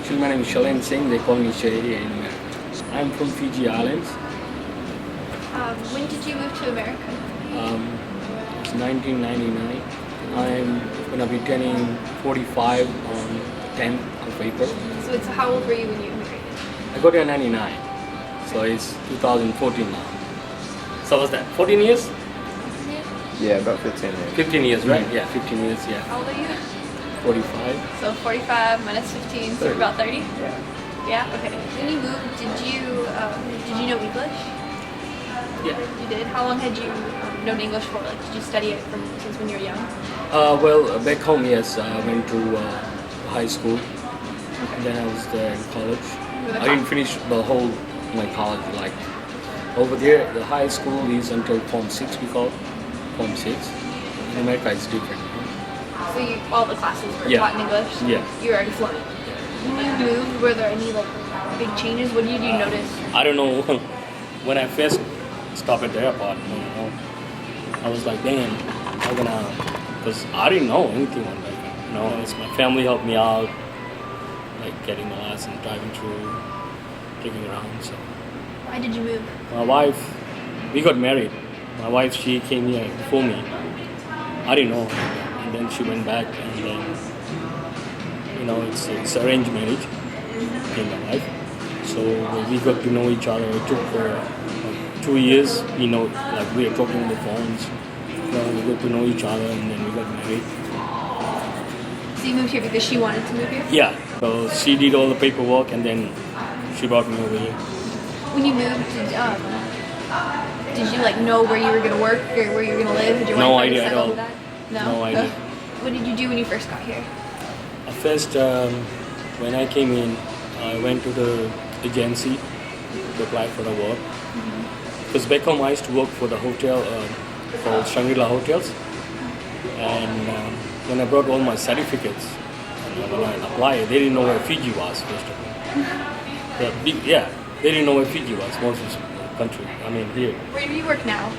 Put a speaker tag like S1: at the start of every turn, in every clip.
S1: Actually, my name is Shalend Singh. They call me Shay. And I'm from Fiji Islands.
S2: When did you move to America?
S1: It's 1999. I'm gonna be turning 45 on 10th of April.
S2: So it's how old were you when you immigrated?
S1: I got here in 99, so it's 2014 now. So what's that? 14 years?
S3: Yeah, about 15 years.
S1: 15 years, right? Yeah, 15 years. Yeah.
S2: How old are you?
S1: 45.
S2: So 45 minus 15, so
S1: 30.
S2: about 30?
S3: Yeah.
S2: Yeah, okay. When you moved, did you know English?
S1: Yeah.
S2: You did? How long had you known English for? Like, did you study it since when you were young?
S1: Well, back home, yes. I went to high school. And then I was there in college. I didn't finish the whole my college. Like over there, the high school is until Form 6. We call it Form 6. In America, it's different.
S2: So all the classes were
S1: Yeah.
S2: taught in English?
S1: Yeah.
S2: You were already fluent? When you moved, were there any big changes? What did you notice?
S1: I don't know. When I first stopped at the airport, I was like, damn, how gonna? Because I didn't know anything on that. It's my family helped me out, like getting the license, driving through, taking around. So
S2: Why did you move?
S1: my wife, we got married. My wife, she came here before me. I didn't know, and then she went back, and then it's arranged marriage in my life. So we got to know each other. It took 2 years. We were talking on the phones. We got to know each other, and then we got married.
S2: So you moved here because she wanted to move here?
S1: Yeah. So she did all the paperwork, and then she brought me over here.
S2: When you moved, did you know where you were going to work or where you were going to live? Did you
S1: No
S2: want to
S1: idea at
S2: settle
S1: all.
S2: with that?
S1: No idea.
S2: What did you do when you first got here?
S1: At first, when I came in, I went to the agency to apply for the work. Because back home, I used to work for the hotel called Shangri-La Hotels. And when I brought all my certificates, and when I applied, they didn't know where Fiji was, first of all. They didn't know where Fiji was, most of the country. I mean, here.
S2: Where do you work now?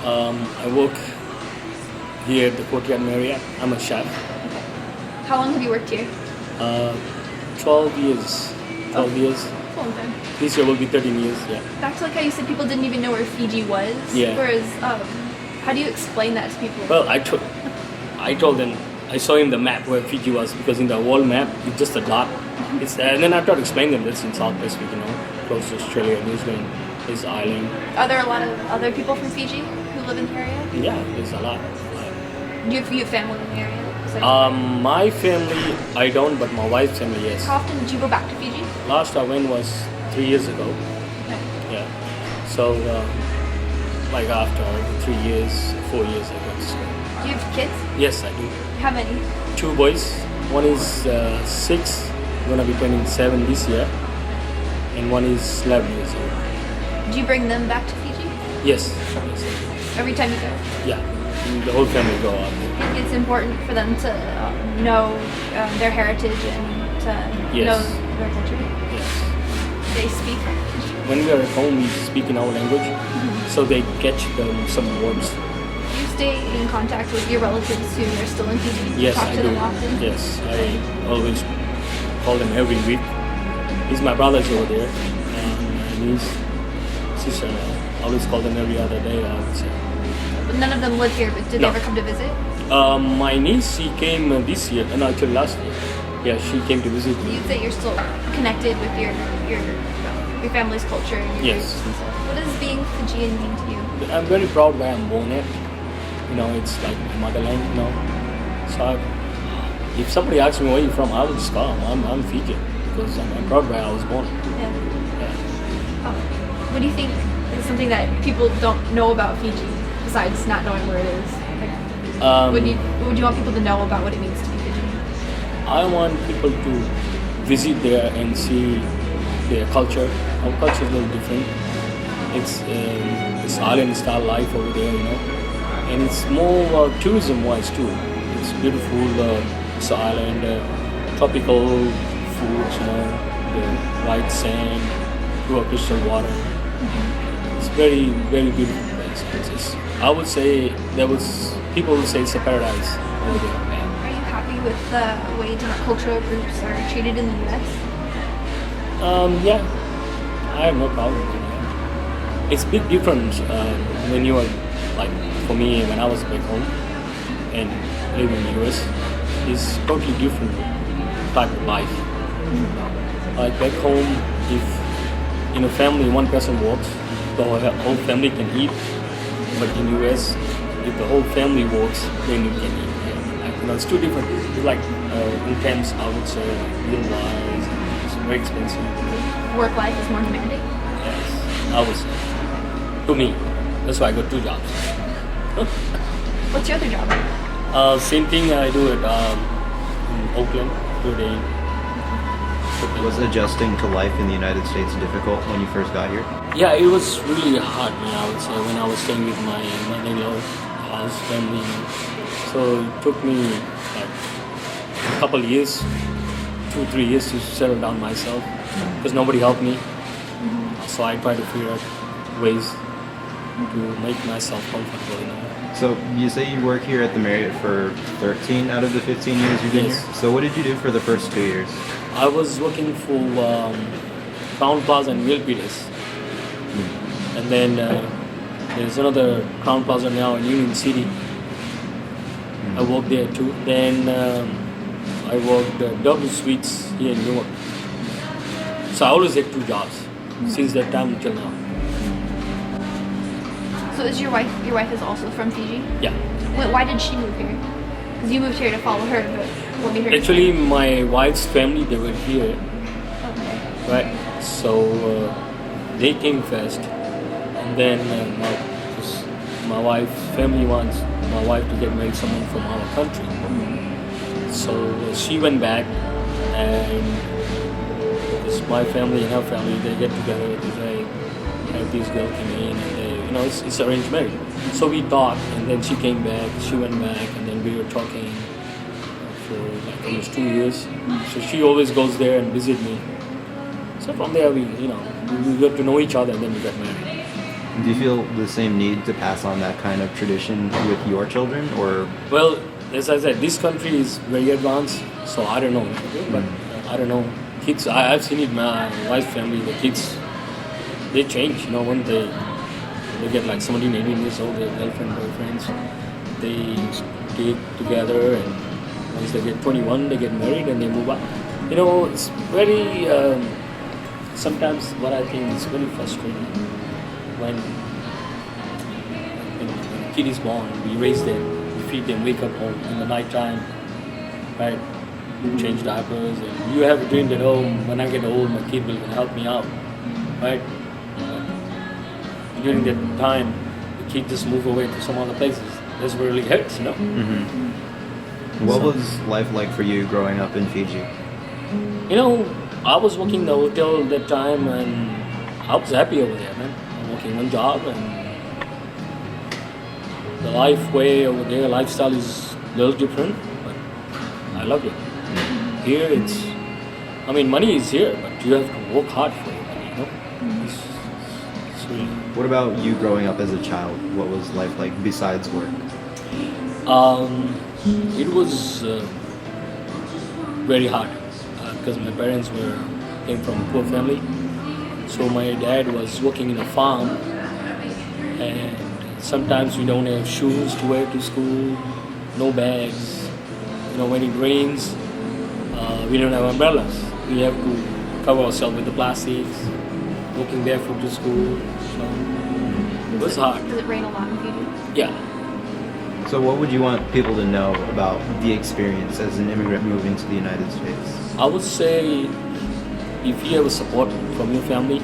S1: I work here at the Courtyard Marriott. I'm a chef.
S2: How long have you worked here?
S1: 12 years. 12 years.
S2: That's a long time.
S1: This year will be 13 years, yeah.
S2: Back to how you said people didn't even know where Fiji was.
S1: Yeah.
S2: Whereas, how do you explain that to people?
S1: Well, I told them, I saw in the map where Fiji was, because in the world map, it's just a dot. And then I tried to explain them that's in South Pacific, close to Australia, New Zealand, this island.
S2: Are there a lot of other people from Fiji who live in the area?
S1: Yeah, there's a lot.
S2: Do you have family in the area?
S1: My family, I don't, but my wife's family, yes.
S2: How often did you go back to Fiji?
S1: Last I went was 3 years ago.
S2: Okay.
S1: Yeah. So, after 3 years, 4 years, I guess.
S2: Do you have kids?
S1: Yes, I do.
S2: How many?
S1: 2 boys. One is 6, gonna be turning 7 this year, and one is 11 years old.
S2: Do you bring them back to Fiji?
S1: Yes.
S2: Every time you go?
S1: Yeah. The whole family go out.
S2: I think it's important for them to know their heritage and to
S1: Yes.
S2: know their culture.
S1: Yes.
S2: They speak Fiji.
S1: When we are at home, we speak in our language, so they catch some words.
S2: Do you stay in contact with your relatives who are still in Fiji?
S1: Yes,
S2: Talk
S1: I
S2: to
S1: do.
S2: them often?
S1: Yes, I always call them every week. He's my brother's over there, and my niece, sister. I always call them every other day, I would say.
S2: But none of them live here, but did
S1: No.
S2: they ever come to visit?
S1: My niece, she came this year, no, actually last year. Yeah, she came to visit me.
S2: You'd say you're still connected with your family's culture and your
S1: Yes.
S2: roots and stuff. What does being Fijian mean to you?
S1: I'm very proud where I'm born at. It's like my motherland, So if somebody asks me where you're from, I would just call them. I'm Fijian because I'm proud where I was born.
S2: Yeah.
S1: Yeah.
S2: What do you think is something that people don't know about Fiji besides not knowing where it is? What would you want people to know about what it means to be Fijian?
S1: I want people to visit there and see their culture. Our culture is a little different. It's island style life over there, and it's more tourism wise too. It's beautiful. It's an island, tropical foods, the white sand, pure crystal water. It's very, very beautiful place. I would say people would say it's a paradise over there.
S2: Are you happy with the way different cultural groups are treated in the U.S.?
S1: Yeah, I have no problem with that. It's big difference when you are, like, for me, when I was back home and living in the US, it's totally different type of life. Like back home, if in a family one person works, the whole family can eat. But in the US, if the whole family works, then you can eat. Yeah. Like, it's too different. It's like intense, I would say, like meal-wise. It's very expensive.
S2: Work life is more demanding.
S1: Yes, I would say. To me, that's why I got 2 jobs.
S2: What's your other job?
S1: Same thing I do at in Oakland today.
S3: Was adjusting to life in the United States difficult when you first got here?
S1: Yeah, it was really hard, man, I would say, when I was staying with my mother-in-law, house family. So it took me like a couple of years, 2-3 years to settle down myself because nobody helped me. So I tried to figure out ways to make myself comfortable.
S3: So you say you work here at the Marriott for 13 out of the 15 years you've been
S1: Yes.
S3: here? So what did you do for the first 2 years?
S1: I was working for Crown Plaza and Milpitas. And then there's another Crown Plaza now in Union City. I worked there too. Then I worked double suites here in Newark. So I always had 2 jobs since that time until now.
S2: So is your wife is also from Fiji?
S1: Yeah.
S2: Why did she move here? Because you moved here to follow her, but what made her?
S1: Actually, my wife's family, they were here,
S2: Okay.
S1: right? So they came first. And then my wife's family wants my wife to get married someone from our country. So she went back, and it's my family and her family, they get together, they have this girl come in, and they, it's arranged marriage. So we talked, and then she came back, she went back, and then we were talking for like almost 2 years. So she always goes there and visit me. So from there we got to know each other, and then we got married.
S3: Do you feel the same need to pass on that kind of tradition with your children, or?
S1: Well, as I said, this country is very advanced, so I don't know. But I don't know. Kids, I've seen it in my wife's family, the kids, they change, when they get like 17, 18 years old, their girlfriend, boyfriends, they stay together, and once they get 21, they get married and they move up. It's very, sometimes what I think is very frustrating when a kid is born, we raise them, we feed them, wake up home in the night time, right? Change diapers, and you have a dream that, when I get old, my kid will help me out, right? But during that time, the kid just move away to some other places. That's what really hurts,
S3: What was life like for you growing up in Fiji?
S1: I was working in the hotel at that time, and I was happy over there, man. I'm working one job, and the life way over there, lifestyle is a little different, but I love it. Here money is here, but you have to work hard for it, It's really...
S3: What about you growing up as a child? What was life like besides work?
S1: It was very hard because my parents came from a poor family. So my dad was working in a farm, and sometimes we don't have shoes to wear to school, no bags. When it rains, we don't have umbrellas. We have to cover ourselves with the plastics, walking barefoot to school. So it was hard.
S2: Does it rain a lot in Fiji?
S1: Yeah.
S3: So what would you want people to know about the experience as an immigrant moving to the United States?
S1: I would say if you have a support from your family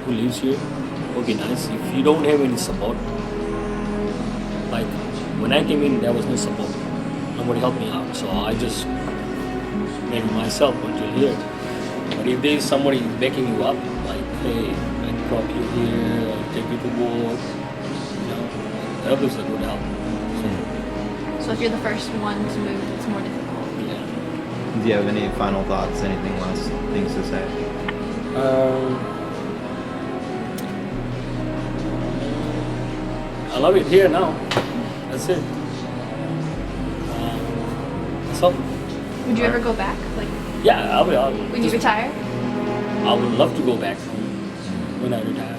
S1: who lives here, it would be nice. If you don't have any support, like when I came in, there was no support. Nobody helped me out, so I just made it myself until here. But if there's somebody backing you up, like, hey, I drop you here, I'll take you to work, that was a good help.
S2: So if you're the first one to move, it's more difficult.
S1: Yeah.
S3: Do you have any final thoughts, anything last things to say?
S1: I love it here now. That's it. That's all.
S2: Would you ever go back? Like
S1: Yeah, I would.
S2: when you retire?
S1: I would love to go back home when I retire.